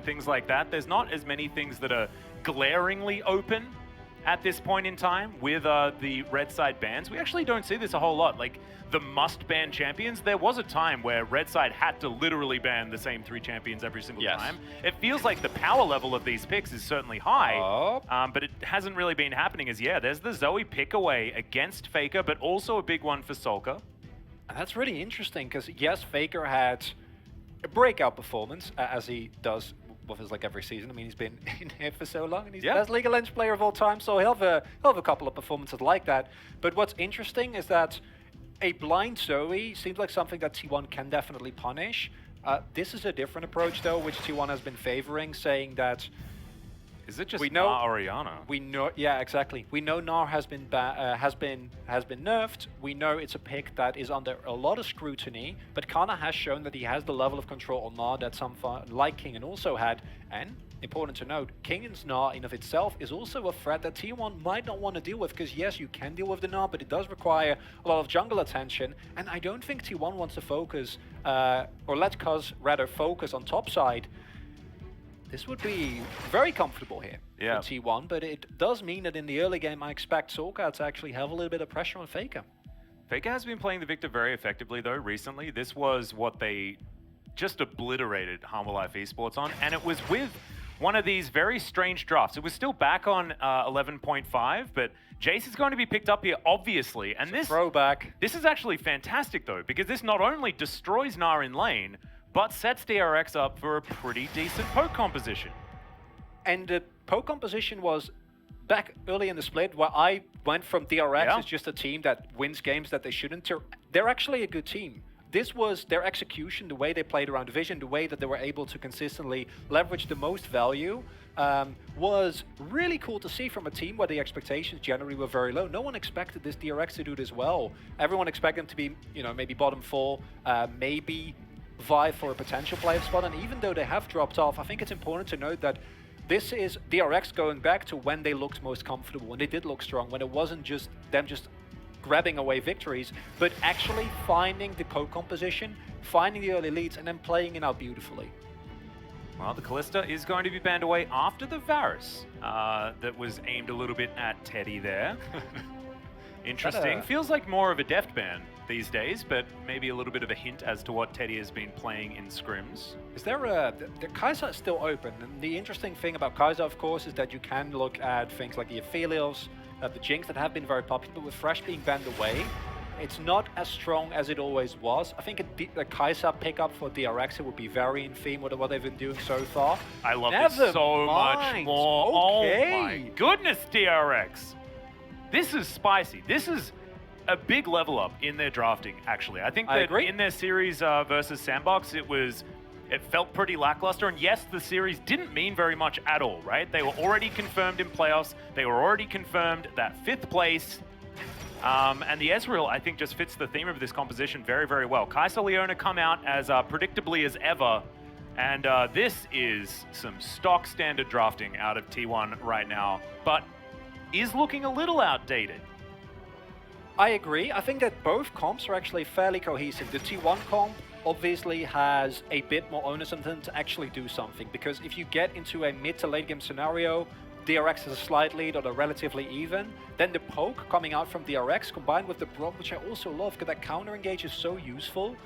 and things like that, there's not as many things that are glaringly open at this point in time with the red side bans. We actually don't see this a whole lot. Like the must-ban champions, there was a time where red side had to literally ban the same 3 champions every single time. It feels like the power level of these picks is certainly high, but it hasn't really been happening as, there's the Zoe pick away against Faker, but also a big one for Solka. And that's really interesting because, yes, Faker had a breakout performance, as he does with his every season. I mean, he's been in here for so long, and he's the best League of Legends player of all time, so he'll have a couple of performances like that. But what's interesting is that a blind Zoe seems like something that T1 can definitely punish. This is a different approach, though, which T1 has been favoring, saying that... Is it just Gnar Orianna? We know, exactly. We know Gnar has been nerfed. We know it's a pick that is under a lot of scrutiny, but Kana has shown that he has the level of control on Gnar that some like Kingen also had. And important to note, Kingen's Gnar in of itself is also a threat that T1 might not want to deal with, because yes, you can deal with the Gnar, but it does require a lot of jungle attention. And I don't think T1 wants to focus, or let Cuz rather focus on top side. This would be very comfortable here for T1, but it does mean that in the early game I expect Solka to actually have a little bit of pressure on Faker. Faker has been playing the Victor very effectively though recently. This was what they just obliterated Humble Life Esports on, and it was with one of these very strange drafts. It was still back on 11.5, but Jace is going to be picked up here, obviously. And this throwback. This is actually fantastic though, because this not only destroys Gnar in lane, but sets DRX up for a pretty decent poke composition. And the poke composition was back early in the split, where I went from DRX as just a team that wins games that they shouldn't. They're actually a good team. This was their execution, the way they played around Division, the way that they were able to consistently leverage the most value, was really cool to see from a team where the expectations generally were very low. No one expected this DRX to do this well. Everyone expected them to be, maybe bottom 4, maybe vie for a potential playoff spot, and even though they have dropped off, I think it's important to note that this is DRX going back to when they looked most comfortable, when they did look strong, when it wasn't just them just grabbing away victories, but actually finding the poke composition, finding the early leads, and then playing it out beautifully. Well, the Callista is going to be banned away after the Varus that was aimed a little bit at Teddy there. Interesting. Feels like more of a deft ban these days, but maybe a little bit of a hint as to what Teddy has been playing in scrims. Is there the Kai'Sa is still open, and the interesting thing about Kai'Sa, of course, is that you can look at things like the Aphelios, the Jinx that have been very popular, but with Thresh being banned away, it's not as strong as it always was. I think a Kai'Sa pickup for DRX, it would be very in theme with what they've been doing so far. I love this so much more. Okay. Oh my goodness, DRX! This is spicy. This is a big level up in their drafting, actually. I think that in their series versus Sandbox, it felt pretty lackluster. And yes, the series didn't mean very much at all, right? They were already confirmed in playoffs. They were already confirmed that 5th place. And the Ezreal, I think, just fits the theme of this composition very, very well. Kai'Sa Leona come out as predictably as ever. And this is some stock standard drafting out of T1 right now, but is looking a little outdated. I agree. I think that both comps are actually fairly cohesive. The T1 comp obviously has a bit more onus on them to actually do something, because if you get into a mid to late game scenario, DRX has a slight lead or they're relatively even, then the poke coming out from DRX combined with the Braum, which I also love because that counter engage is so useful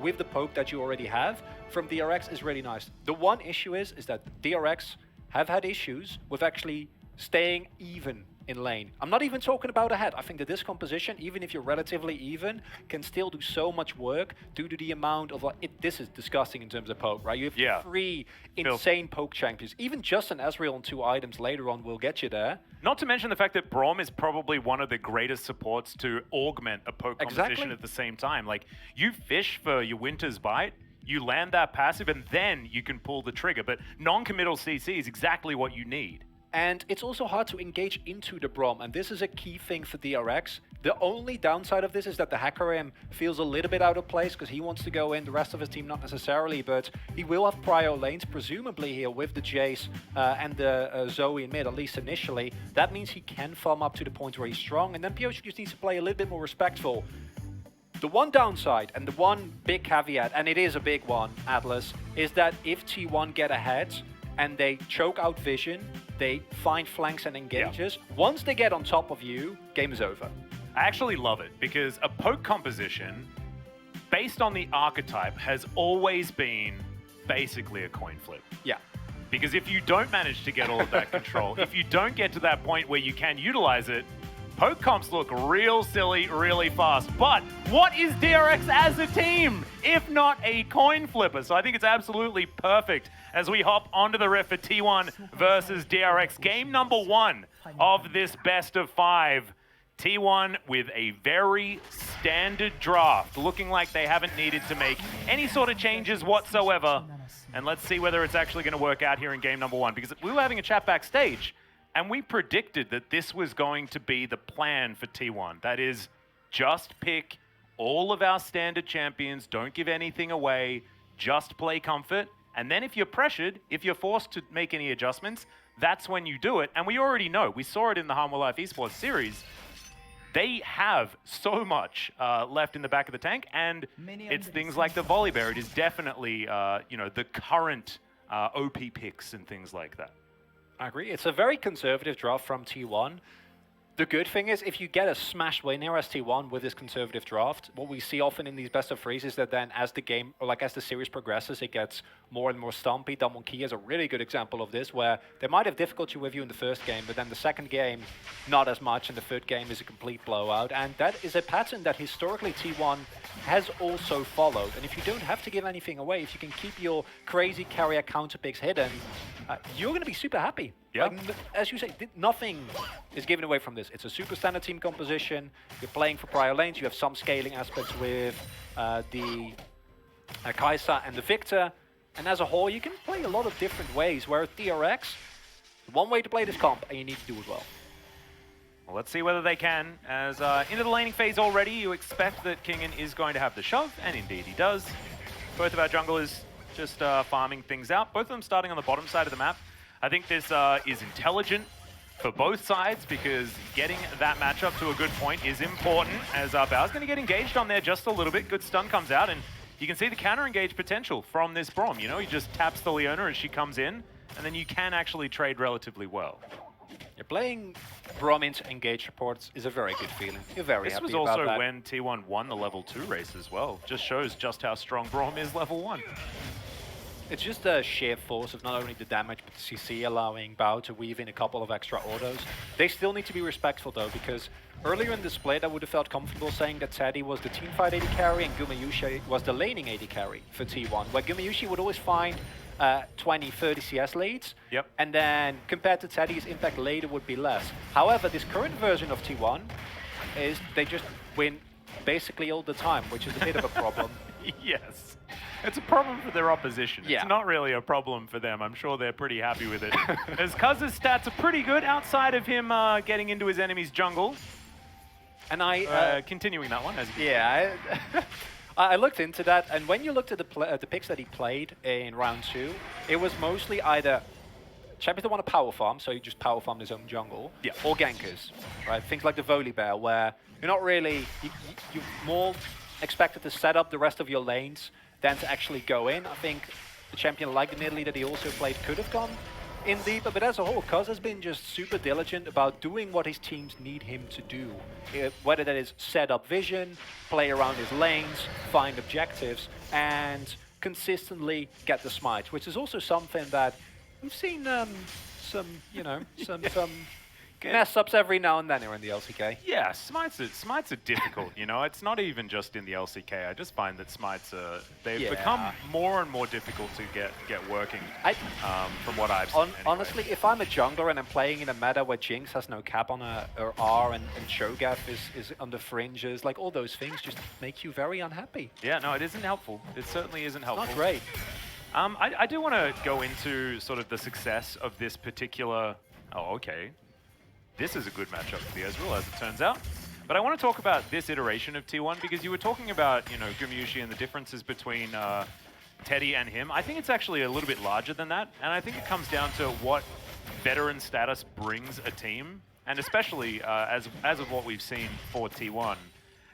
with the poke that you already have from DRX is really nice. The one issue is that DRX have had issues with actually staying even in lane. I'm not even talking about ahead. I think that this composition, even if you're relatively even, can still do so much work due to the amount of this is disgusting in terms of poke, right? You have 3 insane poke champions. Even just an Ezreal and 2 items later on will get you there. Not to mention the fact that Braum is probably one of the greatest supports to augment a poke composition at the same time. Like, you fish for your Winter's Bite, you land that passive, and then you can pull the trigger. But non-committal CC is exactly what you need. And it's also hard to engage into the Braum, and this is a key thing for DRX. The only downside of this is that the Hecarim feels a little bit out of place because he wants to go in, the rest of his team not necessarily, but he will have prio lanes, presumably here with the Jace and the Zoe in mid, at least initially. That means he can farm up to the point where he's strong, and then Pioche just needs to play a little bit more respectful. The one downside, and the one big caveat, and it is a big one, Atlas, is that if T1 get ahead, and they choke out vision, they find flanks and engages. Once they get on top of you, game is over. I actually love it because a poke composition based on the archetype has always been basically a coin flip. Yeah. Because if you don't manage to get all of that control, if you don't get to that point where you can utilize it, poke comps look real silly really fast. But what is DRX as a team if not a coin flipper? So I think it's absolutely perfect as we hop onto the riff for T1 versus DRX. Game number 1 of this best of 5. T1 with a very standard draft, looking like they haven't needed to make any sort of changes whatsoever. And let's see whether it's actually going to work out here in game number 1, because we were having a chat backstage and we predicted that this was going to be the plan for T1. That is, just pick all of our standard champions, don't give anything away, just play comfort. And then if you're pressured, if you're forced to make any adjustments, that's when you do it. And we already know, we saw it in the Harmwell Life Esports series, they have so much left in the back of the tank, and it's things like the Volley Bear. It is definitely, you know, the current OP picks and things like that. I agree. It's a very conservative draft from T1. The good thing is, if you get a smash win here as T1 with this conservative draft, what we see often in these best of threes is that then as the game, or like as the series progresses, it gets more and more stumpy. Damwon Key is a really good example of this, where they might have difficulty with you in the first game, but then the second game, not as much, and the third game is a complete blowout. And that is a pattern that historically T1 has also followed. And if you don't have to give anything away, if you can keep your crazy carrier counter picks hidden, you're going to be super happy. Yeah. Like, as you say, nothing is given away from this. It's a super standard team composition. You're playing for prior lanes. You have some scaling aspects with the Kai'Sa and the Victor. And as a whole, you can play a lot of different ways. Whereas DRX, one way to play this comp, and you need to do it well. Well, let's see whether they can. As into the laning phase already, you expect that Kingen is going to have the shove, and indeed he does. Both of our junglers just farming things out. Both of them starting on the bottom side of the map. I think this is intelligent for both sides, because getting that matchup to a good point is important, as Bao's going to get engaged on there just a little bit. Good stun comes out, and you can see the counter-engage potential from this Braum. You know, he just taps the Leona as she comes in, and then you can actually trade relatively well. You're playing Braum into engage reports is a very good feeling. You're very happy about that. This was also when T1 won the level 2 race as well. Just shows just how strong Braum is level 1. It's just the sheer force of not only the damage, but the CC, allowing Bao to weave in a couple of extra autos. They still need to be respectful though, because earlier in the split I would have felt comfortable saying that Teddy was the teamfight AD carry and Gumayusi was the laning AD carry for T1, where Gumayusi would always find 20, 30 CS leads, and then compared to Teddy, his impact later would be less. However, this current version of T1 is they just win basically all the time, which is a bit of a problem. Yes. It's a problem for their opposition. Yeah. It's not really a problem for them. I'm sure they're pretty happy with it. As Cuz's stats are pretty good outside of him getting into his enemy's jungle. And I... continuing that one. I looked into that, and when you looked at the picks that he played in round 2, it was mostly either champions that want to power farm, so you just power farm his own jungle, or gankers, right? Things like the Volley Bear, where you're not really... You're more expected to set up the rest of your lanes than to actually go in. I think the champion like Nidalee that he also played could have gone in deeper, but as a whole, Cuz has been just super diligent about doing what his teams need him to do. Whether that is set up vision, play around his lanes, find objectives, and consistently get the smites, which is also something that we've seen some mess-ups every now and then here in the LCK. Yeah, smites are difficult, you know. It's not even just in the LCK. I just find that smites they've become more and more difficult to get working from what I've seen. Anyway. Honestly, if I'm a jungler and I'm playing in a meta where Jinx has no cap on her R and Cho'Gath is on the fringes, like all those things just make you very unhappy. Yeah, no, it isn't helpful. It certainly isn't helpful. Not great. I do want to go into sort of the success of this particular... Oh, okay. This is a good matchup for the Ezreal, as it turns out. But I want to talk about this iteration of T1, because you were talking about, you know, Gumayusi and the differences between Teddy and him. I think it's actually a little bit larger than that, and I think it comes down to what veteran status brings a team, and especially as of what we've seen for T1.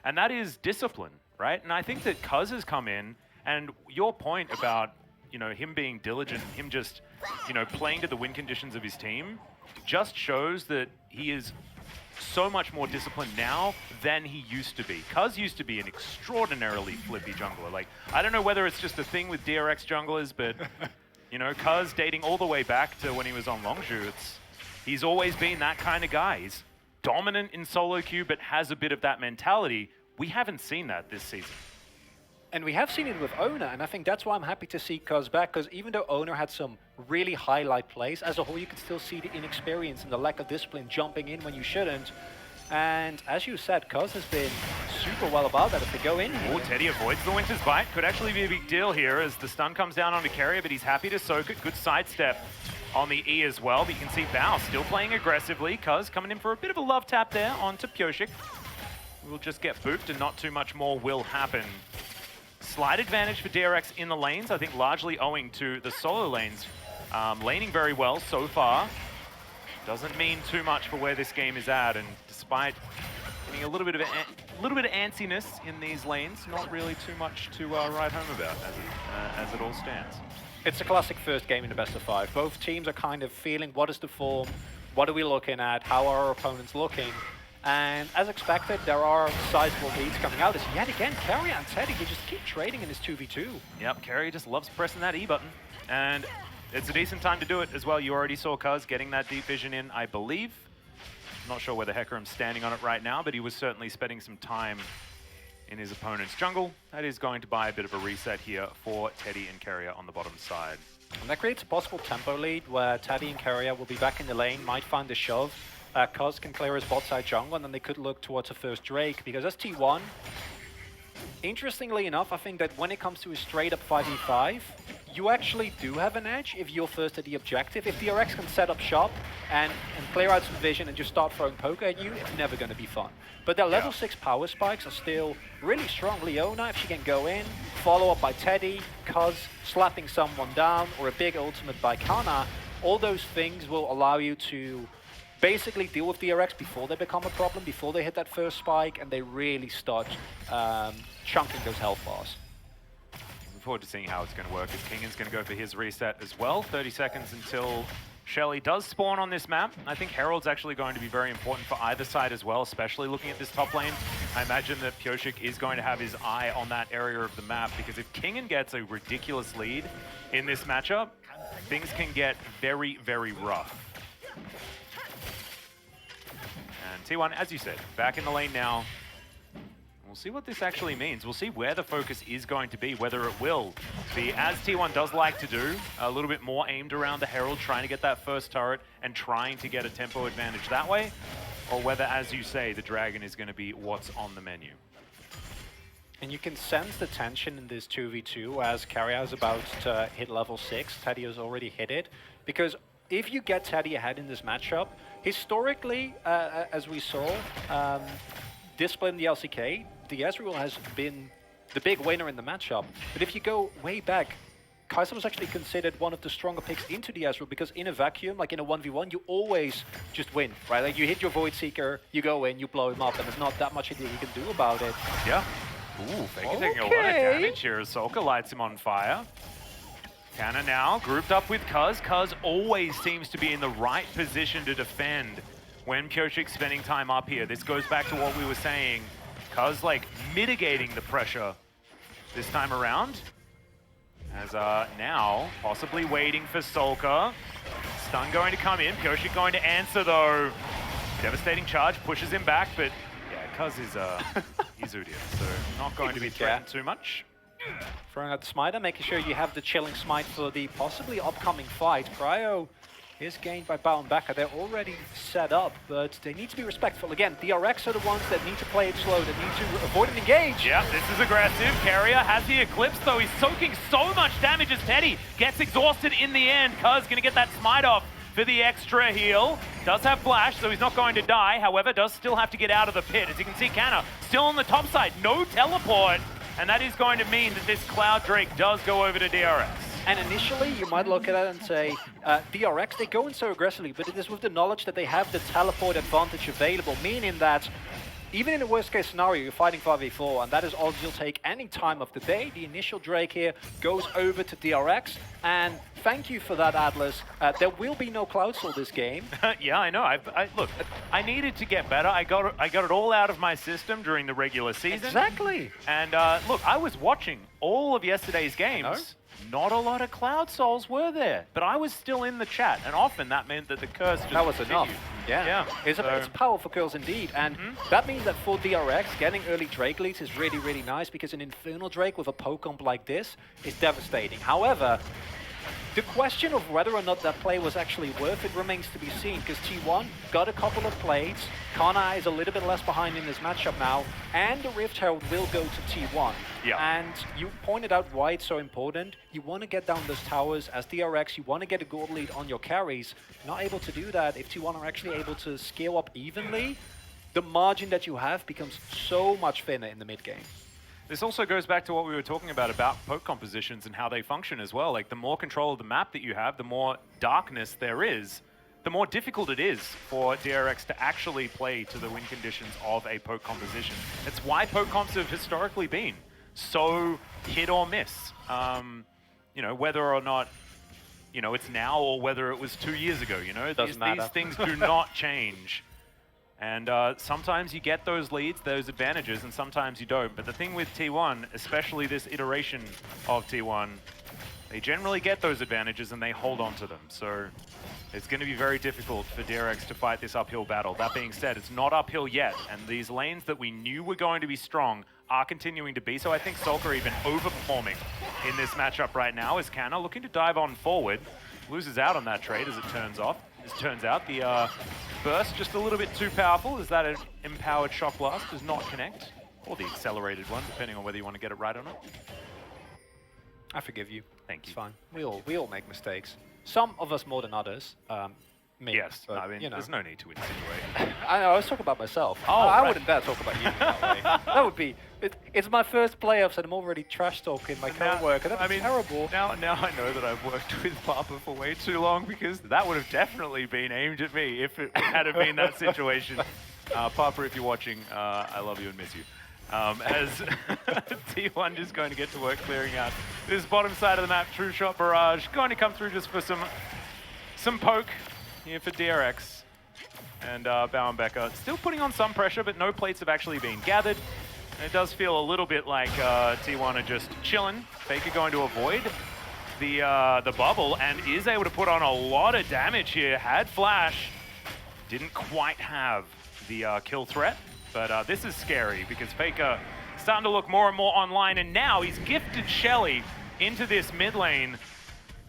And that is discipline, right? And I think that Cuz has come in, and your point about you know, him being diligent, him just, you know, playing to the win conditions of his team, just shows that he is so much more disciplined now than he used to be. Cuz used to be an extraordinarily flippy jungler. Like, I don't know whether it's just a thing with DRX junglers, but, you know, Cuz dating all the way back to when he was on Longzhu, he's always been that kind of guy. He's dominant in solo queue, but has a bit of that mentality. We haven't seen that this season. And we have seen it with Owner, and I think that's why I'm happy to see Cuz back, because even though Owner had some really highlight plays, as a whole you can still see the inexperience and the lack of discipline jumping in when you shouldn't. And as you said, Cuz has been super well about that if they go in here. Oh, Teddy avoids the Winter's Bite. Could actually be a big deal here as the stun comes down onto Carrier, but he's happy to soak it. Good sidestep on the E as well. But you can see Bao still playing aggressively. Cuz coming in for a bit of a love tap there onto Pyosik. We'll just get booped and not too much more will happen. Slight advantage for DRX in the lanes, I think largely owing to the solo lanes laning very well so far. Doesn't mean too much for where this game is at, and despite getting a little bit of antsiness in these lanes, not really too much to write home about as it all stands. It's a classic first game in the best of 5. Both teams are kind of feeling what is the form, what are we looking at, how are our opponents looking. And as expected, there are sizable leads coming out. As yet again, Carrier and Teddy, they just keep trading in this 2v2. Yep, Carrier just loves pressing that E button. And it's a decent time to do it as well. You already saw Cuz getting that deep vision in, I believe. Not sure whether Hecarim's standing on it right now, but he was certainly spending some time in his opponent's jungle. That is going to buy a bit of a reset here for Teddy and Carrier on the bottom side. And that creates a possible tempo lead where Teddy and Carrier will be back in the lane, might find the shove. Cuz can clear his bot side jungle, and then they could look towards a first Drake, because as T1, interestingly enough, I think that when it comes to a straight up 5v5, you actually do have an edge if you're first at the objective. If DRX can set up shop and clear out some vision and just start throwing poke at you, it's never going to be fun. But their level 6 power spikes are still really strong. Leona, if she can go in, follow up by Teddy, Cuz slapping someone down, or a big ultimate by Kana, all those things will allow you to basically deal with DRX before they become a problem, before they hit that first spike, and they really start chunking those health bars. Looking forward to seeing how it's going to work, as Kingan's going to go for his reset as well. 30 seconds until Shelly does spawn on this map. I think Herald's actually going to be very important for either side as well, especially looking at this top lane. I imagine that Pyosik is going to have his eye on that area of the map, because if Kingan gets a ridiculous lead in this matchup, things can get very, very rough. And T1, as you said, back in the lane now. We'll see what this actually means. We'll see where the focus is going to be, whether it will be, as T1 does like to do, a little bit more aimed around the Herald, trying to get that first turret and trying to get a tempo advantage that way, or whether, as you say, the Dragon is going to be what's on the menu. And you can sense the tension in this 2v2 as Carrier is about to hit level 6. Teddy has already hit it, because if you get Teddy ahead in this matchup, historically, as we saw, discipline the LCK, the Ezreal has been the big winner in the matchup. But if you go way back, Kai'Sa was actually considered one of the stronger picks into the Ezreal, because in a vacuum, like in a 1v1, you always just win, right? Like you hit your Void Seeker, you go in, you blow him up, and there's not that much that you can do about it. Yeah. Ooh, Faker taking a lot of damage here as Solka lights him on fire. Kana now grouped up with Cuz. Cuz always seems to be in the right position to defend when Pyosik's spending time up here. This goes back to what we were saying. Cuz like mitigating the pressure this time around. As now possibly waiting for Solka. Stun going to come in. Pyosik going to answer though. Devastating charge pushes him back, but yeah, Cuz is he's Udyr, so not going to be threatened too much. Throwing out the Smiter, making sure you have the chilling smite for the possibly upcoming fight. Cryo is gained by Bao and Baka. They're already set up, but they need to be respectful. Again, DRX are the ones that need to play it slow, that need to avoid an engage. Yeah, this is aggressive. Carrier has the Eclipse, though. He's soaking so much damage as Teddy gets exhausted in the end. Cuz gonna get that smite off for the extra heal. Does have flash, so he's not going to die. However, does still have to get out of the pit. As you can see, Kana still on the top side. No teleport. And that is going to mean that this Cloud Drake does go over to DRX. And initially, you might look at it and say, DRX, they go in so aggressively, but it is with the knowledge that they have the teleport advantage available, meaning that even in the worst case scenario, you're fighting 5v4, and that is all you'll take any time of the day. The initial Drake here goes over to DRX, and thank you for that, Atlas. There will be no Cloud Soul this game. Yeah, I know. Look, I needed to get better. I got it all out of my system during the regular season. Exactly. And look, I was watching all of yesterday's games. Not a lot of Cloud Souls were there, but I was still in the chat, and often that meant that the curse just that was continued. enough. Yeah. It's powerful kills indeed, and that means that for DRX, getting early Drake leads is really, really nice, because an Infernal Drake with a poke comp like this is devastating. However, the question of whether or not that play was actually worth it remains to be seen, because T1 got a couple of plays, Kana is a little bit less behind in this matchup now, and the Rift Herald will go to T1. Yeah. And you pointed out why it's so important. You want to get down those towers as DRX, you want to get a gold lead on your carries. Not able to do that. If T1 are actually able to scale up evenly, the margin that you have becomes so much thinner in the mid game. This also goes back to what we were talking about poke compositions and how they function as well. Like, the more control of the map that you have, the more darkness there is, the more difficult it is for DRX to actually play to the win conditions of a poke composition. It's why poke comps have historically been so hit or miss. You know, whether or not, you know, it's now or whether it was 2 years ago, you know? These things do not change. And sometimes you get those leads, those advantages, and sometimes you don't. But the thing with T1, especially this iteration of T1, they generally get those advantages and they hold on to them. So it's going to be very difficult for DRX to fight this uphill battle. That being said, it's not uphill yet, and these lanes that we knew were going to be strong are continuing to be. So I think Solkar even overperforming in this matchup right now, as Kana looking to dive on forward. Loses out on that trade as it turns out. The burst just a little bit too powerful, as that empowered shock blast does not connect, or the accelerated one, depending on whether you want to get it right or not. I forgive you. Thank you. It's fine. We all make mistakes. Some of us more than others. Me. Yes, but, I mean, you know. there's no need to insinuate. I know, I was talking about myself. Oh, I right. wouldn't dare talk about you that way. That would be... It's my first playoffs and I'm already trash-talking my co-worker. That'd be terrible. Now I know that I've worked with Papa for way too long, because that would have definitely been aimed at me if it had been that situation. Papa, if you're watching, I love you and miss you. As T1 just going to get to work clearing out this bottom side of the map. True Shot Barrage going to come through just for some poke here for DRX. And Bauernbecker still putting on some pressure, but no plates have actually been gathered. And it does feel a little bit like T1 are just chilling. Faker going to avoid the bubble and is able to put on a lot of damage here. Had flash, didn't quite have the kill threat, but this is scary because Faker starting to look more and more online, and now he's gifted Shelly into this mid lane.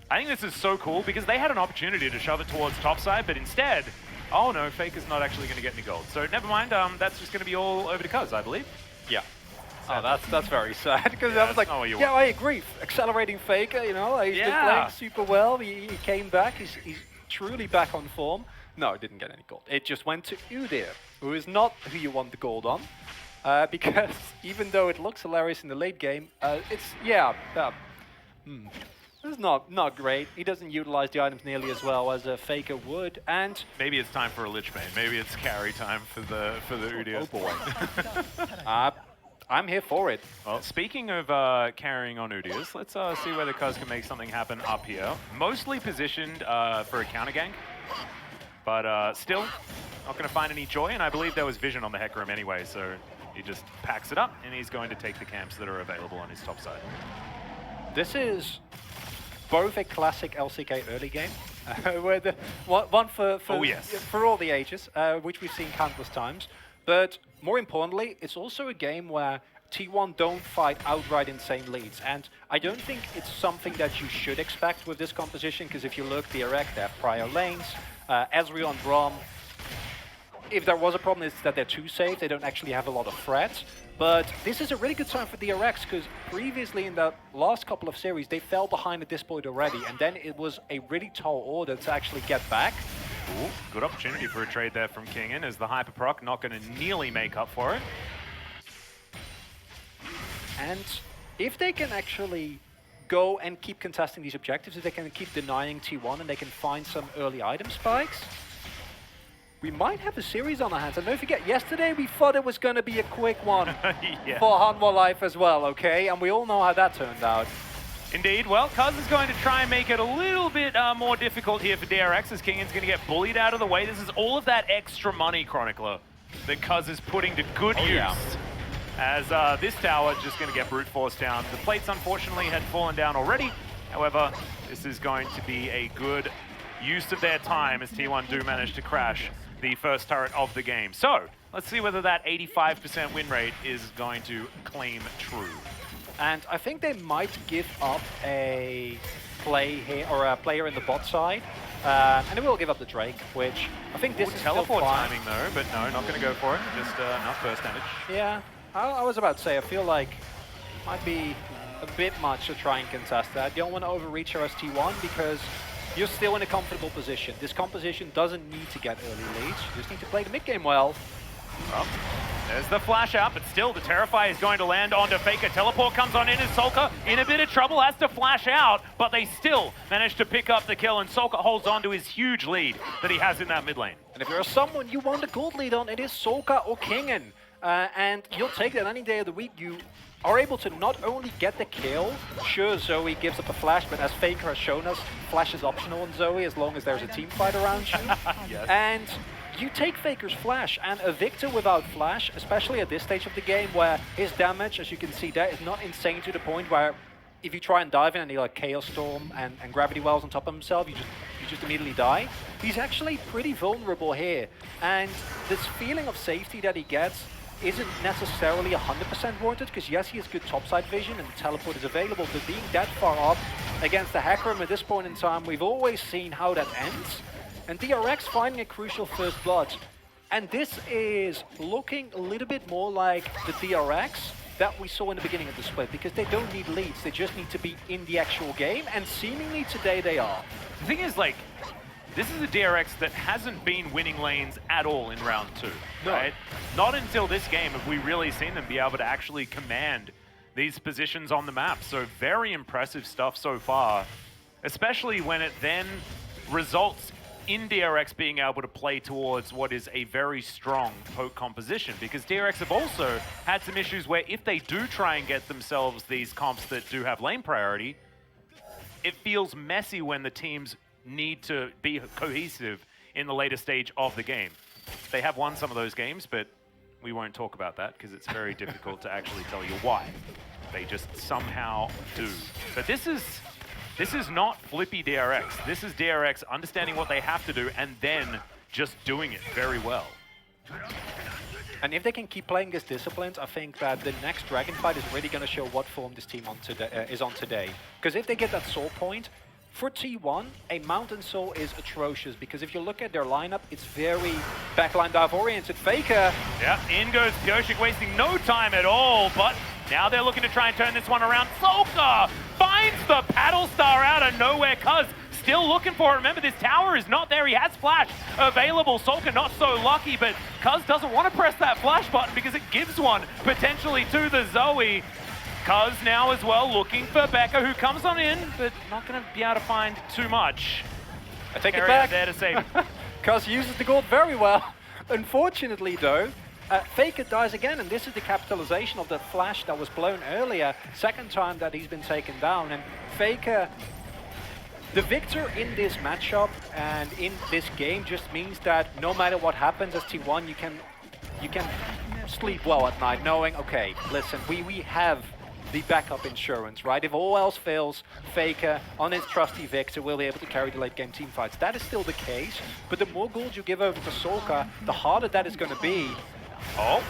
I think this is so cool because they had an opportunity to shove it towards topside, but instead, oh no, Faker's not actually going to get any gold. So never mind, that's just going to be all over to Cuz, I believe. Yeah. Oh, that's very sad, because I was like, yeah, I agree. Accelerating Faker, you know, he's been playing super well. He came back. He's truly back on form. No, it didn't get any gold. It just went to Udyr, who is not who you want the gold on, because even though it looks hilarious in the late game, it's not great. He doesn't utilize the items nearly as well as a Faker would, and maybe it's time for a Lich Bane. Maybe it's carry time for the Udyr. Oh boy. I'm here for it. Well, speaking of carrying on Udyrs, let's see whether Cuz can make something happen up here. Mostly positioned for a counter gank, but still not going to find any joy, and I believe there was vision on the Hecarim anyway, so he just packs it up, and he's going to take the camps that are available on his top side. This is both a classic LCK early game, where the one for all the ages, which we've seen countless times. But more importantly, it's also a game where T1 don't fight outright insane leads, and I don't think it's something that you should expect with this composition, because if you look, DRX, they have prior lanes, Ezreal and Braum. If there was a problem, it's that they're too safe, they don't actually have a lot of threats. But this is a really good time for DRX, because previously in the last couple of series, they fell behind at this point already, and then it was a really tall order to actually get back. Ooh, good opportunity for a trade there from Kingin, as the Hyperproc not going to nearly make up for it. And if they can actually go and keep contesting these objectives, if they can keep denying T1 and they can find some early item spikes, we might have a series on our hands. And don't forget, yesterday we thought it was going to be a quick one yeah. for Hanwha Life as well, okay? And we all know how that turned out. Indeed. Well, Cuz is going to try and make it a little bit more difficult here for DRX, as Kingan's going to get bullied out of the way. This is all of that extra money, Chronicler, that Cuz is putting to good use. Yeah. As this tower just going to get brute force down. The plates, unfortunately, had fallen down already. However, this is going to be a good use of their time as T1 do manage to crash the first turret of the game. So, let's see whether that 85% win rate is going to claim true. And I think they might give up a play here, or a player in the bot side. And they will give up the Drake, which I think this is teleport still fine. timing though, but no, not going to go for it. Just enough burst damage. Yeah, I was about to say, I feel like it might be a bit much to try and contest that. You don't want to overreach your ST1 because you're still in a comfortable position. This composition doesn't need to get early leads. You just need to play the mid game well. Well, there's the flash out, but still the Terrify is going to land onto Faker. Teleport comes on in, and Solka in a bit of trouble, has to flash out, but they still manage to pick up the kill, and Solka holds on to his huge lead that he has in that mid lane. And if there's someone you want a gold lead on, it is Solka or Kingan. And you'll take that any day of the week. You are able to not only get the kill, sure, Zoe gives up a flash, but as Faker has shown us, flash is optional on Zoe as long as there's a team fight around you. Yes. And you take Faker's flash, and a Victor without flash, especially at this stage of the game where his damage, as you can see there, is not insane to the point where if you try and dive in and he like Chaos Storm and Gravity Wells on top of himself, you just immediately die. He's actually pretty vulnerable here, and this feeling of safety that he gets isn't necessarily 100% warranted, because yes, he has good topside vision and the teleport is available, but being that far up against the Hecarim at this point in time, we've always seen how that ends. And DRX finding a crucial first blood. And this is looking a little bit more like the DRX that we saw in the beginning of the split, because they don't need leads, they just need to be in the actual game, and seemingly today they are. The thing is, like, this is a DRX that hasn't been winning lanes at all in round 2, right? Not until this game have we really seen them be able to actually command these positions on the map. So very impressive stuff so far, especially when it then results in DRX being able to play towards what is a very strong poke composition, because DRX have also had some issues where if they do try and get themselves these comps that do have lane priority, it feels messy when the teams need to be cohesive in the later stage of the game. They have won some of those games, but we won't talk about that because it's very difficult to actually tell you why. They just somehow do. But this is not flippy DRX. This is DRX understanding what they have to do and then just doing it very well. And if they can keep playing this disciplines, I think that the next Dragon fight is really going to show what form this team is on today. Because if they get that soul point, for T1, a Mountain Soul is atrocious, because if you look at their lineup, it's very backline dive oriented. Faker. Yeah, in goes Pyoshik, wasting no time at all, but now they're looking to try and turn this one around. Solka finds the paddle star out of nowhere. Cuz still looking for it. Remember, this tower is not there. He has flash available. Solka not so lucky, but Cuz doesn't want to press that flash button because it gives one potentially to the Zoe. Cuz now as well looking for Becca, who comes on in, but not going to be able to find too much. I take it back. There to save. Cuz uses the gold very well. Unfortunately though, Faker dies again, and this is the capitalization of the flash that was blown earlier. Second time that he's been taken down, and Faker, the victor in this matchup and in this game, just means that no matter what happens as T1, you can sleep well at night, knowing, okay, listen, we have the backup insurance, right? If all else fails, Faker on his trusty Victor will be able to carry the late game team fights. That is still the case, but the more gold you give over to Solka, the harder that is going to be. Oh,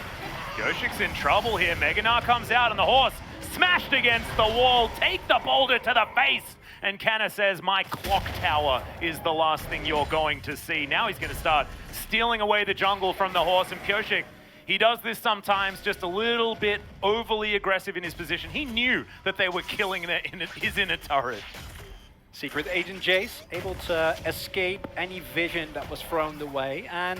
Pyoshik's in trouble here. Meganar comes out and the horse smashed against the wall. Take the boulder to the face. And Kanna says, my clock tower is the last thing you're going to see. Now he's going to start stealing away the jungle from the horse, and Pyoshik, he does this sometimes just a little bit overly aggressive in his position. He knew that they were killing his inner turret. Secret Agent Jace able to escape any vision that was thrown away, and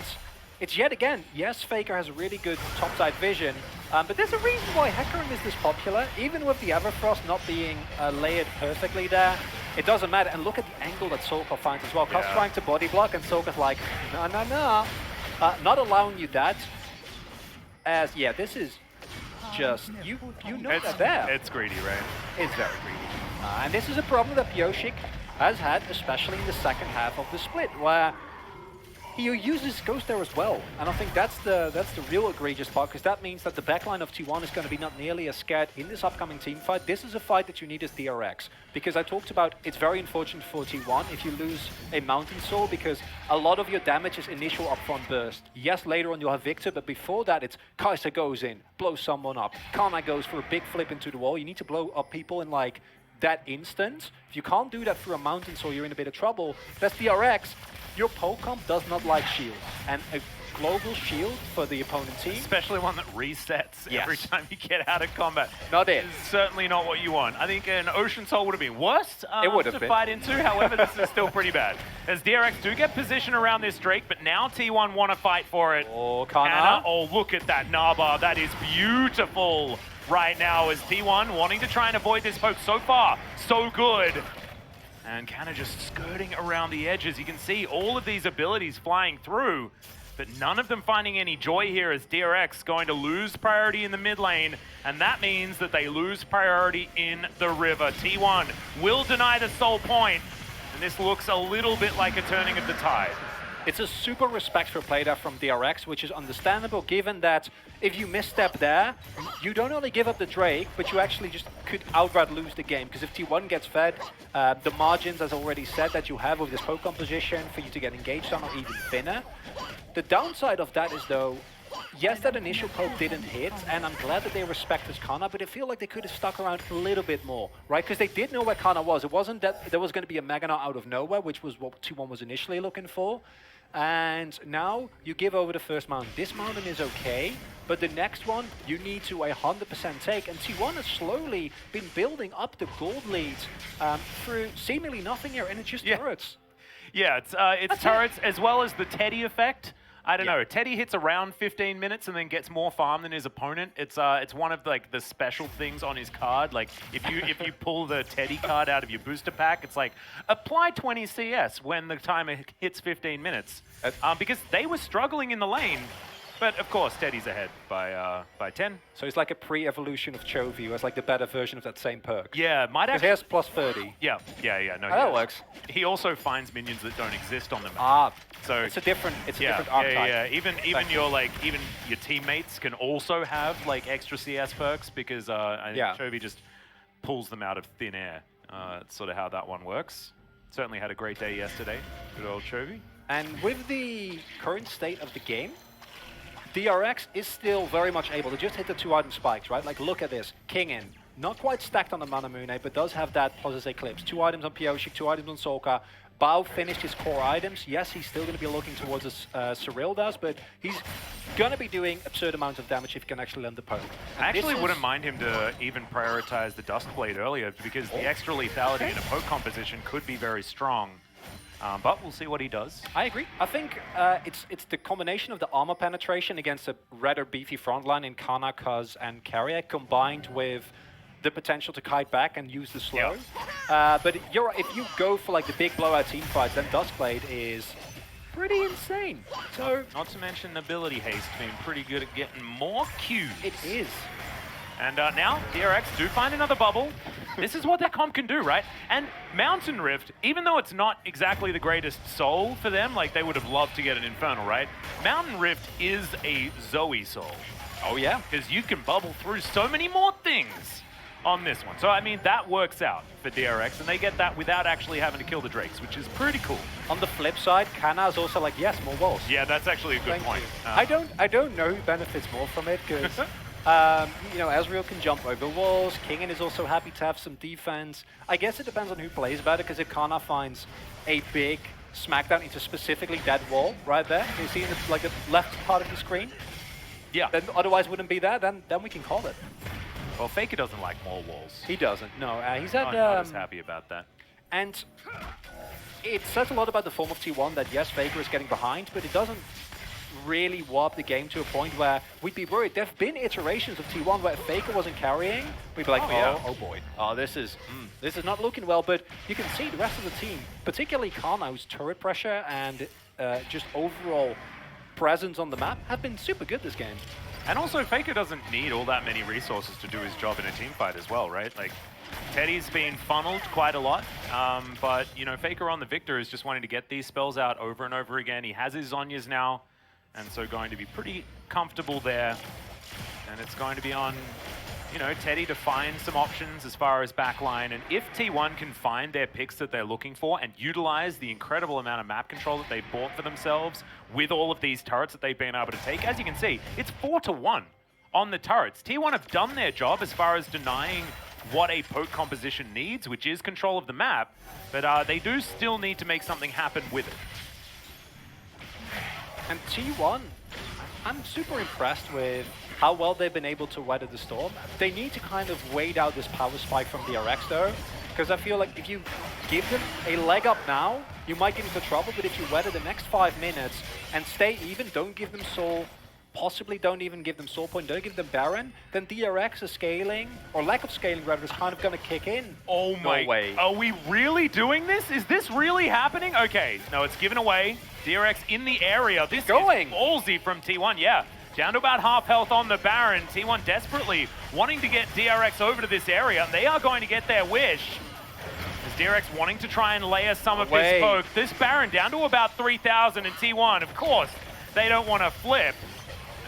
it's yet again, yes, Faker has a really good topside vision, but there's a reason why Hecarim is this popular. Even with the Everfrost not being layered perfectly there, it doesn't matter. And look at the angle that Solka finds as well. Cuz trying to body block, and Solka's like, no. not allowing you that, as, yeah, this is just, you know that there. It's greedy, right? It's very greedy. And this is a problem that Pioshik has had, especially in the second half of the split, where he uses Ghost there as well. And I think that's the real egregious part, because that means that the backline of T1 is going to be not nearly as scared in this upcoming team fight. This is a fight that you need as DRX, because I talked about it's very unfortunate for T1 if you lose a Mountain Soul, because a lot of your damage is initial upfront burst. Yes, later on you'll have Victor, but before that it's Kai'Sa goes in, blows someone up, Kana goes for a big flip into the wall. You need to blow up people in like that instant. If you can't do that through a Mountain Soul, you're in a bit of trouble. That's DRX. Your poke comp does not like shield, and a global shield for the opponent team, especially one that resets every time you get out of combat, not it. Is certainly not what you want. I think an Ocean Soul would have been worse to fight into. However, this is still pretty bad, as DRX do get position around this Drake, but now T1 want to fight for it. Oh, Kana. Oh, look at that Naba. That is beautiful right now, as T1 wanting to try and avoid this poke. So far, so good. And Kana just skirting around the edges. You can see all of these abilities flying through, but none of them finding any joy here, as DRX going to lose priority in the mid lane, and that means that they lose priority in the river. T1 will deny the soul point, and this looks a little bit like a turning of the tide. It's a super respectful play there from DRX, which is understandable given that if you misstep there, you don't only give up the Drake, but you actually just could outright lose the game. Because if T1 gets fed, the margins, as already said, that you have with this poke composition for you to get engaged on are even thinner. The downside of that is, though, yes, that initial poke didn't hit, and I'm glad that they respected Kana, but I feel like they could have stuck around a little bit more, right? Because they did know where Kana was. It wasn't that there was going to be a Mega Knot out of nowhere, which was what T1 was initially looking for. And now you give over the first mountain. This mountain is okay, but the next one you need to 100% take. And T1 has slowly been building up the gold leads through seemingly nothing here, and it's just turrets. Yeah, it's turrets as well as the Teddy effect. I don't know. Teddy hits around 15 minutes and then gets more farm than his opponent. It's one of like the special things on his card. Like if you pull the Teddy card out of your booster pack, it's like apply 20 CS when the timer hits 15 minutes. Because they were struggling in the lane. But of course, Teddy's ahead by 10. So it's like a pre-evolution of Chovy, who has like the better version of that same perk. Yeah, might actually. He has plus 30. Yeah. No, that works. He also finds minions that don't exist on the map. Ah, so it's a different archetype. Yeah. Even your teammates can also have like extra CS perks, because I think Chovy just pulls them out of thin air. It's sort of how that one works. Certainly had a great day yesterday. Good old Chovy. And with the current state of the game, DRX is still very much able to just hit the 2-item spikes, right? Like, look at this. King in. Not quite stacked on the Manamune, but does have that Positive Eclipse. 2 items on Pioshik, 2 items on Solka. Bao finished his core items. Yes, he's still going to be looking towards as Cyril does, but he's going to be doing absurd amounts of damage if he can actually land the poke. I actually wouldn't mind him to even prioritize the Dust Blade earlier, because the extra lethality in a poke composition could be very strong. But we'll see what he does. I agree. I think it's the combination of the armor penetration against a rather beefy frontline in Kana, Kuz, and Carrier, combined with the potential to kite back and use the slow. But if you go for like the big blowout team fights, then Duskblade is pretty insane. So not to mention ability haste being pretty good at getting more Qs. It is. And now, DRX do find another bubble. This is what their comp can do, right? And Mountain Rift, even though it's not exactly the greatest soul for them, like they would have loved to get an Infernal, right? Mountain Rift is a Zoe soul. Oh yeah? Because you can bubble through so many more things on this one. So, I mean, that works out for DRX, and they get that without actually having to kill the Drakes, which is pretty cool. On the flip side, Kana is also like, yes, more walls. Yeah, that's actually a good point. I don't know who benefits more from it, because you know, Ezreal can jump over walls. Kingen is also happy to have some defense. I guess it depends on who plays better, because if Kana finds a big smackdown into specifically that wall right there, you see in the, like the left part of the screen? Yeah. Then otherwise wouldn't be there, then we can call it. Well, Faker doesn't like more walls. He doesn't, no. He's had... not as happy about that. And it says a lot about the form of T1 that, yes, Faker is getting behind, but it doesn't really warp the game to a point where we'd be worried. There have been iterations of T1 where if Faker wasn't carrying, we'd be like, oh boy, this is not looking well. But you can see the rest of the team, particularly Kana, whose turret pressure and just overall presence on the map have been super good this game. And also, Faker doesn't need all that many resources to do his job in a team fight as well, right? Like, Teddy's been funneled quite a lot, but, you know, Faker on the Victor is just wanting to get these spells out over and over again. He has his Zhonyas now, and so going to be pretty comfortable there. And it's going to be on, you know, Teddy to find some options as far as backline. And if T1 can find their picks that they're looking for and utilize the incredible amount of map control that they've bought for themselves with all of these turrets that they've been able to take, as you can see, it's 4-1 on the turrets. T1 have done their job as far as denying what a poke composition needs, which is control of the map, but they do still need to make something happen with it. And T1, I'm super impressed with how well they've been able to weather the storm. They need to kind of wait out this power spike from DRX though, because I feel like if you give them a leg up now, you might get into trouble, but if you weather the next 5 minutes and stay even, don't give them soul, possibly don't even give them soul point, don't give them Baron, then DRX is scaling, or lack of scaling rather, is kind of going to kick in. Oh my, no way. Are we really doing this? Is this really happening? Okay, no, it's given away. DRX in the area. This is ballsy from T1, yeah. Down to about half health on the Baron. T1 desperately wanting to get DRX over to this area. They are going to get their wish. As DRX wanting to try and layer some of this poke. This Baron down to about 3,000 and T1, of course, they don't want to flip.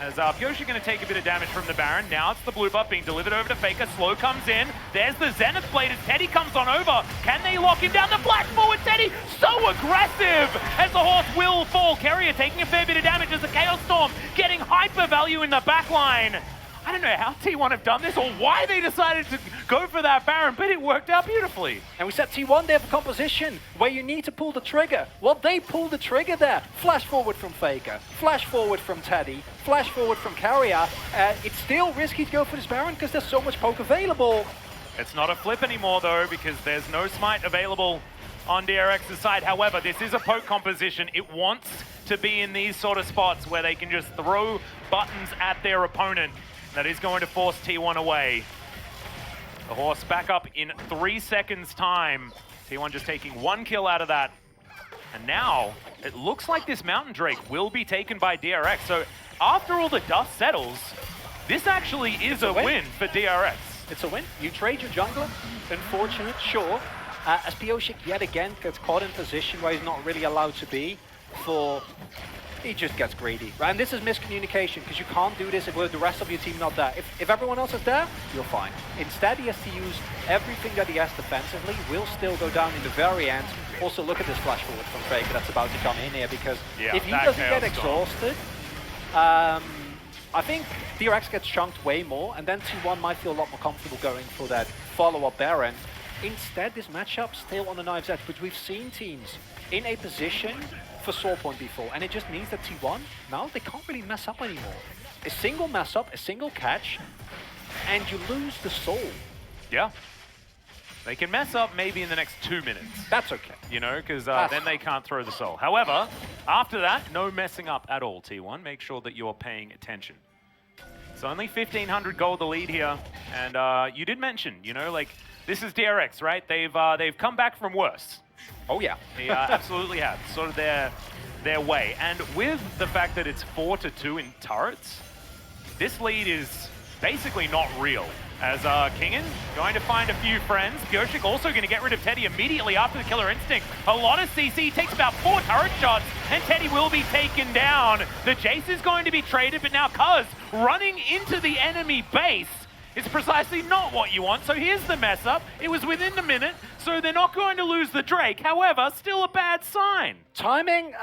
As Pyoshi going to take a bit of damage from the Baron. Now it's the blue buff being delivered over to Faker. Slow comes in. There's the Zenith Blade as Teddy comes on over. Can they lock him down? The flash forward Teddy, so aggressive as the horse will fall. Carrier taking a fair bit of damage as the Chaos Storm getting hyper value in the backline. I don't know how T1 have done this or why they decided to go for that Baron, but it worked out beautifully. And we said T1, they have a composition where you need to pull the trigger. Well, they pulled the trigger there. Flash forward from Faker, flash forward from Teddy, flash forward from Carrier. It's still risky to go for this Baron because there's so much poke available. It's not a flip anymore though, because there's no smite available on DRX's side. However, this is a poke composition. It wants to be in these sort of spots where they can just throw buttons at their opponent. That is going to force T1 away. The horse back up in 3 seconds time. T1 just taking 1 kill out of that. And now, it looks like this Mountain Drake will be taken by DRX. So after all the dust settles, this actually is a win for DRX. It's a win. You trade your jungler. Unfortunate, sure. As Pyoshik yet again gets caught in position where he's not really allowed to be for... He just gets greedy, right? And this is miscommunication, because you can't do this if the rest of your team not there. If everyone else is there, you're fine. Instead, he has to use everything that he has defensively. Will still go down in the very end. Also, look at this flash forward from Faker that's about to come in here, because if he doesn't get exhausted, I think DRX gets chunked way more, and then T1 might feel a lot more comfortable going for that follow-up Baron. Instead, this matchup still on the knife's edge, but we've seen teams in a position for soul point before, and it just means that T1 now they can't really mess up anymore. A single mess up, a single catch, and you lose the soul. Yeah. They can mess up maybe in the next 2 minutes. That's okay. You know, because then they can't throw the soul. However, after that, no messing up at all, T1. Make sure that you're paying attention. It's only 1,500 gold the lead here, and you did mention, you know, like, this is DRX, right? They've come back from worse. Oh yeah, they absolutely have. Sort of their way. And with the fact that it's 4-2 in turrets, this lead is basically not real. As Kingen going to find a few friends. Pyoshik also going to get rid of Teddy immediately after the Killer Instinct. A lot of CC, takes about 4 turret shots, and Teddy will be taken down. The Jace is going to be traded, but now Cuz running into the enemy base. It's precisely not what you want, so here's the mess up. It was within the minute, so they're not going to lose the Drake. However, still a bad sign. Timing,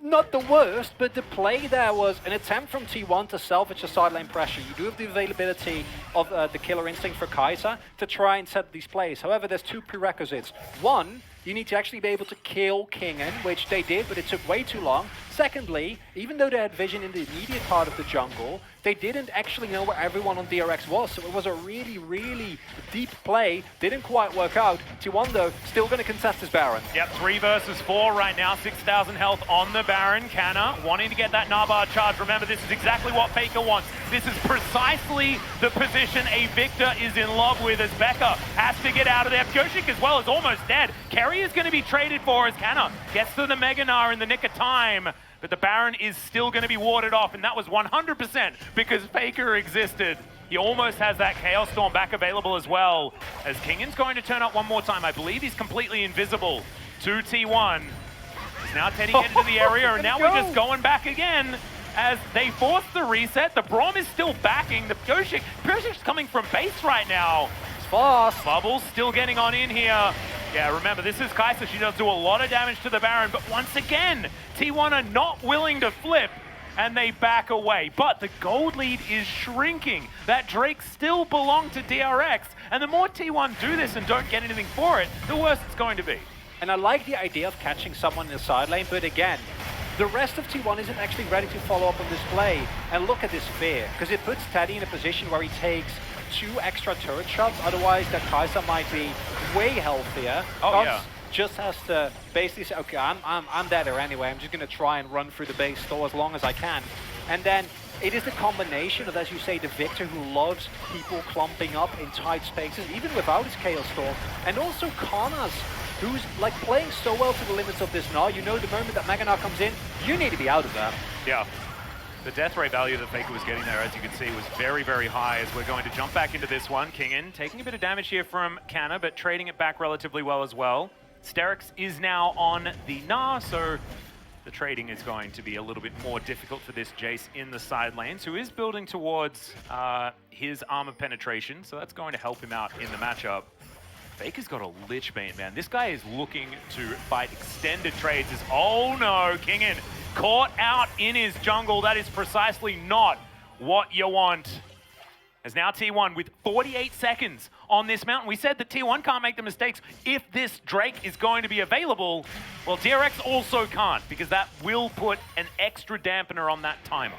not the worst, but the play there was an attempt from T1 to salvage the side lane pressure. You do have the availability of the Killer Instinct for Kai'Sa to try and set these plays. However, there's 2 prerequisites. One, you need to actually be able to kill Kingen, which they did, but it took way too long. Secondly, even though they had vision in the immediate part of the jungle, they didn't actually know where everyone on DRX was, so it was a really, really deep play. Didn't quite work out. T1, though, still going to contest his Baron. Yep, 3 versus 4 right now, 6,000 health on the Baron. Canna wanting to get that Narbard charge. Remember, this is exactly what Faker wants. This is precisely the position a Victor is in love with, as Becca has to get out of there. Pyoshik as well is almost dead. Kerry is going to be traded for as Canna gets to the Mega Gnar in the nick of time. But the Baron is still going to be warded off, and that was 100% because Faker existed. He almost has that Chaos Storm back available as well, as Kingan's going to turn up one more time. I believe he's completely invisible to T1. He's now heading into the area, and now we're just going back again as they force the reset. The Braum is still backing. The Pyoshik's coming from base right now. It's fast. Bubbles still getting on in here. Yeah, remember, this is Kai'Sa. She does do a lot of damage to the Baron, but once again, T1 are not willing to flip, and they back away. But the gold lead is shrinking. That Drake still belonged to DRX, and the more T1 do this and don't get anything for it, the worse it's going to be. And I like the idea of catching someone in the side lane, but again, the rest of T1 isn't actually ready to follow up on this play. And look at this fear, because it puts Teddy in a position where he takes 2 extra turret shots, otherwise that Kai'Sa might be way healthier. Just has to basically say, okay, I'm dead here anyway, I'm just going to try and run through the base store as long as I can. And then it is the combination of, as you say, the Victor who loves people clumping up in tight spaces, even without his Chaos Storm, and also Karnas, who's like playing so well to the limits of this Gnar. You know, the moment that Mega Gnar comes in, you need to be out of there. Yeah. The death rate value that Faker was getting there, as you can see, was very, very high, as we're going to jump back into this one. Kingan taking a bit of damage here from Canna, but trading it back relatively well as well. Sterix is now on the Gnar, so the trading is going to be a little bit more difficult for this Jace in the side lanes, who is building towards his armor penetration, so that's going to help him out in the matchup. Faker's got a Lich Bane, man. This guy is looking to fight extended trades. Oh no, Kingan caught out in his jungle. That is precisely not what you want. As now T1 with 48 seconds on this mountain. We said that T1 can't make the mistakes if this Drake is going to be available. Well, DRX also can't, because that will put an extra dampener on that timer.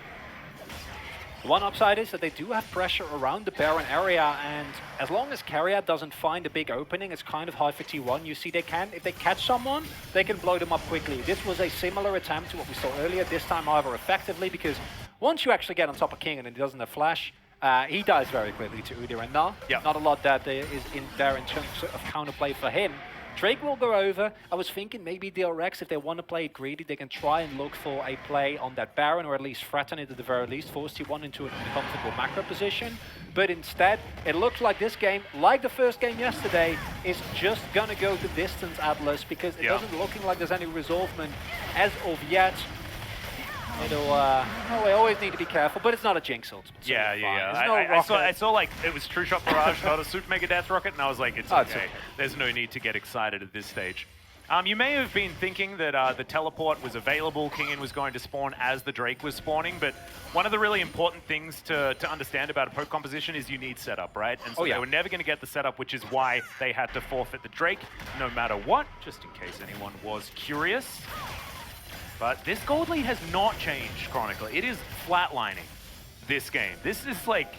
One upside is that they do have pressure around the Baron area, and as long as Carrier doesn't find a big opening, it's kind of hard for T1. You see, they can, if they catch someone, they can blow them up quickly. This was a similar attempt to what we saw earlier, this time, however, effectively, because once you actually get on top of Kingan and he doesn't have flash, he dies very quickly to Udyr and Gnar. Yep. Not a lot that is in there in terms of counterplay for him. Drake will go over. I was thinking maybe DRX, if they want to play it greedy, they can try and look for a play on that Baron, or at least threaten it at the very least, force T1 into a comfortable macro position. But instead, it looks like this game, like the first game yesterday, is just going to go the distance, Atlas, because it doesn't looking like there's any resolvement as of yet. Although, we always need to be careful, but it's not a Jinx ult. I saw like it was True Shot Barrage, not a Super Mega Death Rocket, and I was like, it's okay. There's no need to get excited at this stage. You may have been thinking that the teleport was available, Kingan was going to spawn as the Drake was spawning, but one of the really important things to understand about a poke composition is you need setup, right? And so they were never going to get the setup, which is why they had to forfeit the Drake, no matter what, just in case anyone was curious. But this gold lead has not changed, Chronicle. It is flatlining this game. This is like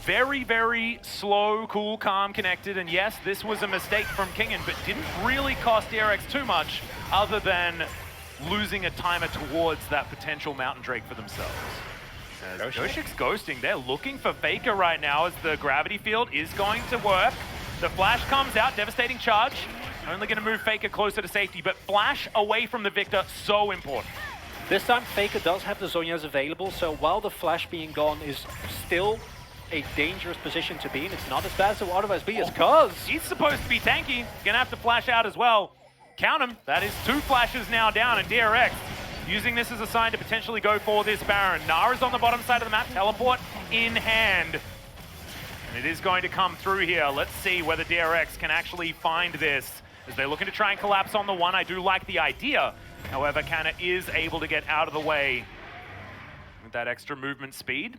very, very slow, cool, calm, connected. And yes, this was a mistake from Kingan, but didn't really cost DRX too much other than losing a timer towards that potential Mountain Drake for themselves. Goshik's ghosting. They're looking for Faker right now as the gravity field is going to work. The flash comes out, devastating charge. Only going to move Faker closer to safety, but flash away from the Victor, so important. This time, Faker does have the Zhonya's available, so while the flash being gone is still a dangerous position to be in, it's not as bad as it would otherwise be, as cuz he's supposed to be tanky. Gonna have to flash out as well. Count him. That is 2 flashes now down, and DRX using this as a sign to potentially go for this Baron. Nara's on the bottom side of the map, teleport in hand. And it is going to come through here. Let's see whether DRX can actually find this, as they're looking to try and collapse on the one. I do like the idea. However, Canna is able to get out of the way with that extra movement speed.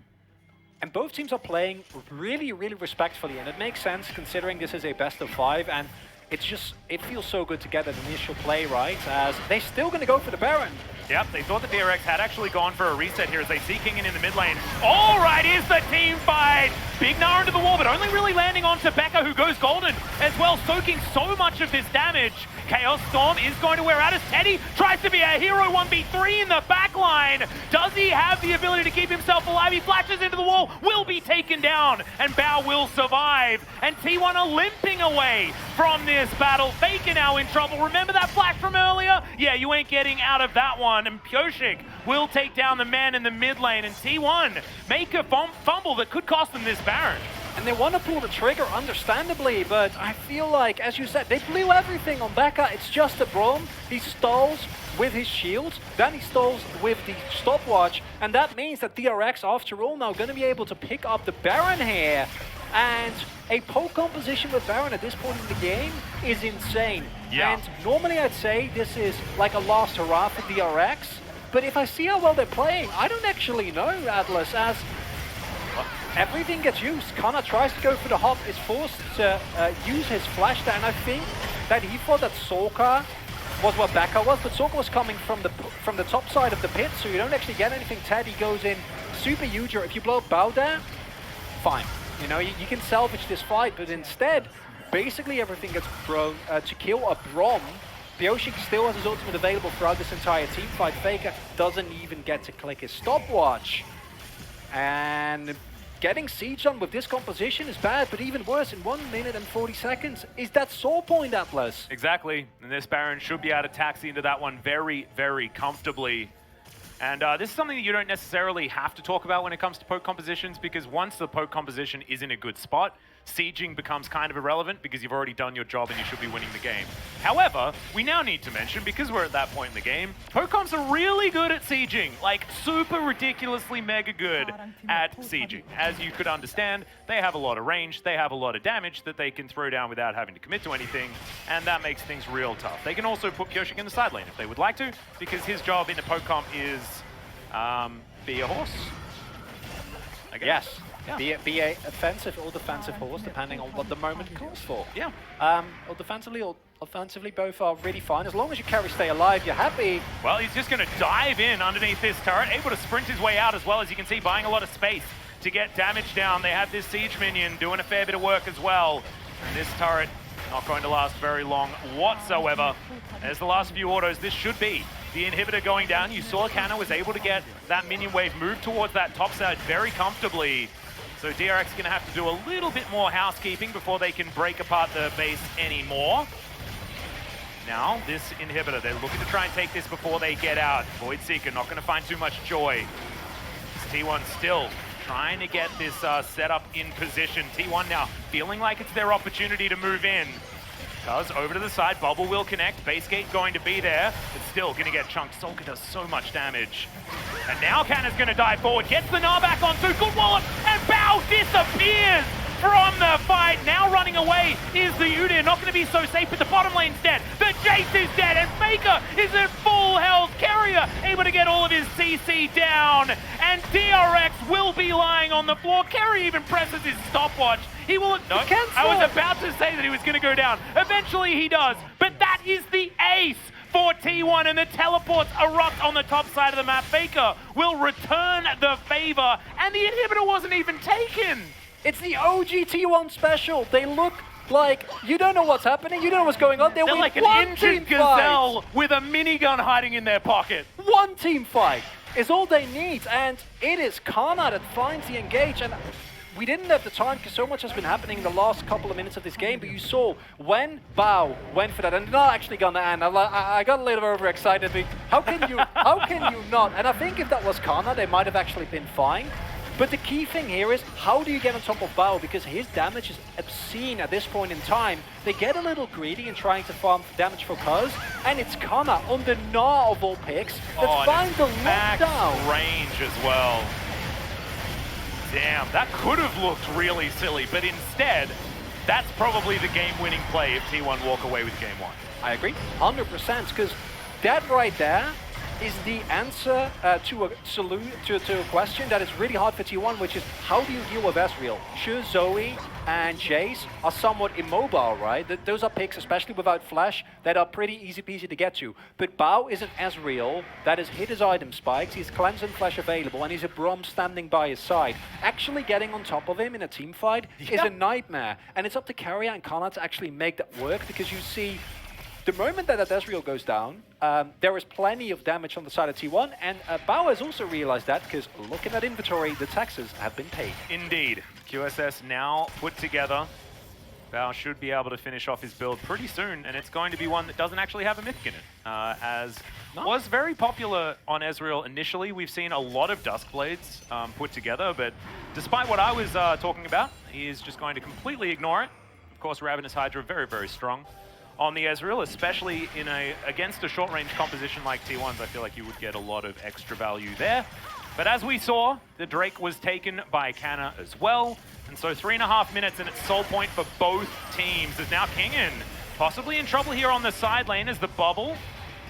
And both teams are playing really, really respectfully, and it makes sense considering this is a best of 5, and it's just, it feels so good to get an initial play right, as they're still going to go for the Baron. Yep, they thought the DRX had actually gone for a reset here as they see Kingan in the mid lane. All right, is the team fight. Big Gnar into the wall, but only really landing onto Becca, who goes golden as well, soaking so much of this damage. Chaos Storm is going to wear out as Teddy tries to be a hero 1v3 in the backline. Does he have the ability to keep himself alive? He flashes into the wall, will be taken down, and Bao will survive. And T1 are limping away from this battle. Faker now in trouble. Remember that flash from earlier? Yeah, you ain't getting out of that one. And Pioshik will take down the man in the mid lane, and T1 make a fumble that could cost them this Baron. And they want to pull the trigger, understandably, but I feel like, as you said, they blew everything on Becca. It's just a Braum. He stalls with his shields, then he stalls with the stopwatch, and that means that DRX, after all, now going to be able to pick up the Baron here. And a poke composition with Baron at this point in the game is insane. Yeah. And normally I'd say this is like a last hurrah for DRX, but if I see how well they're playing, I don't actually know, Atlas, as everything gets used. Kana tries to go for the hop, is forced to use his flash there, and I think that he thought that Sorka was what Becca was, but Sorka was coming from the top side of the pit, so you don't actually get anything. Teddy goes in super huge, or if you blow up Bao there, fine. You know, you can salvage this fight, but instead, basically everything gets thrown to kill a Braum. Pioshik still has his ultimate available throughout this entire team fight. Faker doesn't even get to click his stopwatch. And getting siege on with this composition is bad, but even worse, in 1 minute and 40 seconds, is that soul point, Atlas. Exactly, and this Baron should be able to taxi into that one very, very comfortably. And this is something that you don't necessarily have to talk about when it comes to poke compositions, because once the poke composition is in a good spot, sieging becomes kind of irrelevant because you've already done your job and you should be winning the game. However, we now need to mention, because we're at that point in the game, poke comps are really good at sieging, like super ridiculously mega good at sieging. As you could understand, they have a lot of range, they have a lot of damage that they can throw down without having to commit to anything, and that makes things real tough. They can also put Pioshik in the side lane if they would like to, because his job in a poke comp is be a horse, I guess. Yes. Yeah. Be a offensive or defensive horse, depending on what the moment calls for. Yeah. Or defensively or offensively, both are really fine. As long as you carry stay alive, you're happy. Well, he's just going to dive in underneath this turret, able to sprint his way out as well, as you can see, buying a lot of space to get damage down. They have this siege minion doing a fair bit of work as well. And this turret not going to last very long whatsoever. There's the last few autos. This should be the inhibitor going down. You saw Kana was able to get that minion wave move towards that top side very comfortably. So DRX is going to have to do a little bit more housekeeping before they can break apart the base anymore. Now, this inhibitor, they're looking to try and take this before they get out. Void Seeker not going to find too much joy. T1 still trying to get this set up in position. T1 now feeling like it's their opportunity to move in. Does over to the side, Bubble will connect, base gate going to be there, but still gonna get chunked. Solka does so much damage. And now Kanna's gonna dive forward, gets the Gnar back on through, good wallop, and Bao disappears from the fight. Now running away is the Udyr, not gonna be so safe, but the bottom lane's dead. The Jace is dead, and Faker is at full health. Carrier able to get all of his CC down, and DRX will be lying on the floor. Carrier even presses his stopwatch. He will, no, I was about to say that he was going to go down. Eventually he does, but that is the ace for T1, and the teleports erupt on the top side of the map. Faker will return the favor, and the inhibitor wasn't even taken. It's the OG T1 special. They look like you don't know what's happening, you don't know what's going on. They're like an injured gazelle with a minigun hiding in their pocket. One team fight is all they need, and it is Kana that finds the engage. And we didn't have the time because so much has been happening in the last couple of minutes of this game, but you saw when Bao went for that, and not actually gonna end. I got a little overexcited. How can you not? And I think if that was Kana, they might have actually been fine. But the key thing here is, how do you get on top of Bao? Because his damage is obscene at this point in time. They get a little greedy in trying to farm damage for Cuz, and it's Kana on the Gnar of all picks that finds the lockdown. Range as well. Damn, that could have looked really silly, but instead, that's probably the game-winning play if T1 walk away with game one. I agree, 100%, because that right there is the answer to a question that is really hard for T1, which is how do you deal with Ezreal? Sure, Zoe and Jace are somewhat immobile, right? Those are picks, especially without flash, that are pretty easy peasy to get to. But Bao is an Ezreal that has hit his item spikes, he's cleanse and flash available, and he's a Braum standing by his side. Actually getting on top of him in a team fight is a nightmare. And it's up to Carrier and Kana to actually make that work, because you see the moment that Ezreal goes down, there is plenty of damage on the side of T1, and Bao has also realized that, because look at that inventory, the taxes have been paid. Indeed. QSS now put together. Bao should be able to finish off his build pretty soon, and it's going to be one that doesn't actually have a Mythic in it. As was very popular on Ezreal initially. We've seen a lot of Duskblades put together, but despite what I was talking about, he is just going to completely ignore it. Of course, Ravenous Hydra very, very strong on the Ezreal, especially in against a short-range composition like T1s. I feel like you would get a lot of extra value there. But as we saw, the Drake was taken by Canna as well. And so 3.5 minutes and it's soul point for both teams. As now Kingen possibly in trouble here on the side lane as the bubble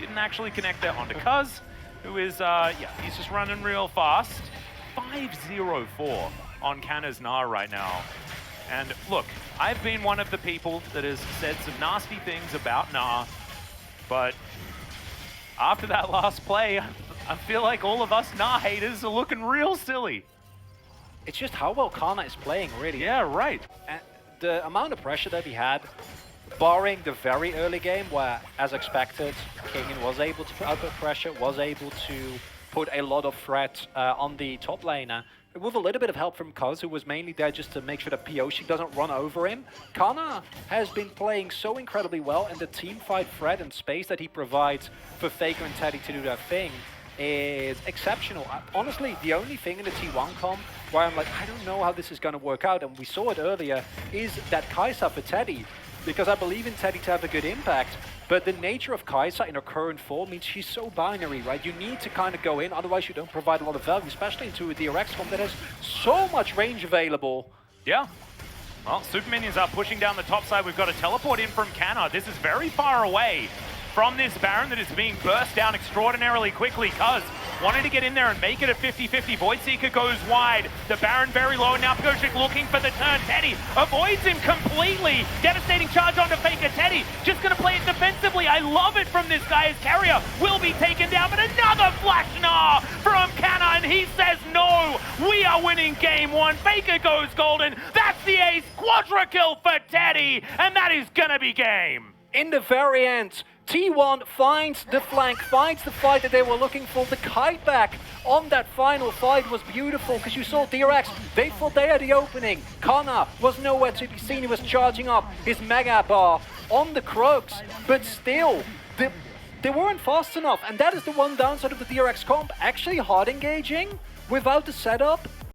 didn't actually connect there onto Cuz, who is, he's just running real fast. 5-0-4 on Canna's Gnar right now. And look, I've been one of the people that has said some nasty things about Gnar, but after that last play, I feel like all of us Gnar haters are looking real silly. It's just how well Kana is playing, really. Yeah, right. And the amount of pressure that he had, barring the very early game where, as expected, Kingen was able to output pressure, was able to put a lot of threat on the top laner, with a little bit of help from Cuz, who was mainly there just to make sure that Pioshi doesn't run over him. Kana has been playing so incredibly well, and the team fight threat and space that he provides for Faker and Teddy to do their thing is exceptional. Honestly, the only thing in the T1 comp where I'm like, I don't know how this is going to work out, and we saw it earlier, is that Kai'Sa for Teddy. Because I believe in Teddy to have a good impact, but the nature of Kai'Sa in her current form means she's so binary, right? You need to kind of go in, otherwise you don't provide a lot of value, especially into a DRX comp that has so much range available. Yeah. Well, super minions are pushing down the top side. We've got a teleport in from Canna. This is very far away from this Baron that is being burst down extraordinarily quickly. Cuz wanted to get in there and make it a 50-50. Voidseeker goes wide. The Baron very low. Now Pioshik looking for the turn. Teddy avoids him completely. Devastating charge onto Faker. Teddy just going to play it defensively. I love it from this guy. His carrier will be taken down, but another flash Gnar from Canna, and he says no. We are winning game one. Faker goes golden. That's the ace. Quadra kill for Teddy, and that is going to be game. In the very end, T1 finds the flank, finds the fight that they were looking for. The kite back on that final fight was beautiful, because you saw DRX, they thought they had the opening. Kana was nowhere to be seen. He was charging up his Mega Bar on the Crux, but still, they weren't fast enough. And that is the one downside of the DRX comp, actually hard engaging without the setup.